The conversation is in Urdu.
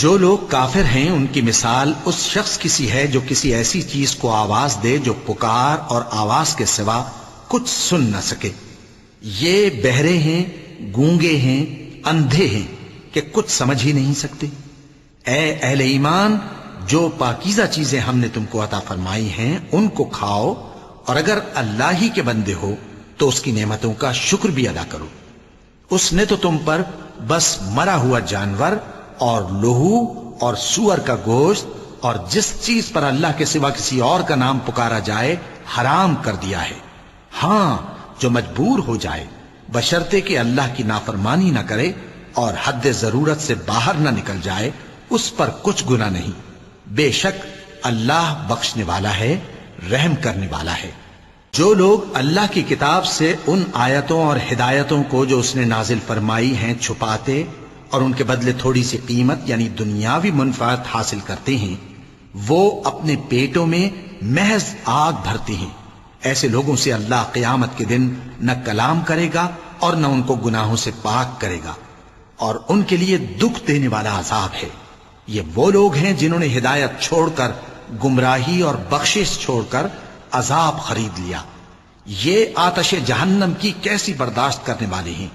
جو لوگ کافر ہیں ان کی مثال اس شخص کی سی ہے جو کسی ایسی چیز کو آواز دے جو پکار اور آواز کے سوا کچھ سن نہ سکے۔ یہ بہرے ہیں، گونگے ہیں، اندھے ہیں کہ کچھ سمجھ ہی نہیں سکتے۔ اے اہل ایمان، جو پاکیزہ چیزیں ہم نے تم کو عطا فرمائی ہیں ان کو کھاؤ، اور اگر اللہ ہی کے بندے ہو تو اس کی نعمتوں کا شکر بھی ادا کرو۔ اس نے تو تم پر بس مرا ہوا جانور اور لہو اور سور کا گوشت اور جس چیز پر اللہ کے سوا کسی اور کا نام پکارا جائے حرام کر دیا ہے۔ ہاں، جو مجبور ہو جائے بشرطے کہ اللہ کی نافرمانی نہ کرے اور حد ضرورت سے باہر نہ نکل جائے، اس پر کچھ گناہ نہیں۔ بے شک اللہ بخشنے والا ہے، رحم کرنے والا ہے۔ جو لوگ اللہ کی کتاب سے ان آیتوں اور ہدایتوں کو جو اس نے نازل فرمائی ہیں چھپاتے اور ان کے بدلے تھوڑی سی قیمت یعنی دنیاوی منفعت حاصل کرتے ہیں، وہ اپنے پیٹوں میں محض آگ بھرتے ہیں۔ ایسے لوگوں سے اللہ قیامت کے دن نہ کلام کرے گا اور نہ ان کو گناہوں سے پاک کرے گا، اور ان کے لیے دکھ دینے والا عذاب ہے۔ یہ وہ لوگ ہیں جنہوں نے ہدایت چھوڑ کر گمراہی اور بخشش چھوڑ کر عذاب خرید لیا۔ یہ آتش جہنم کی کیسی برداشت کرنے والے ہیں۔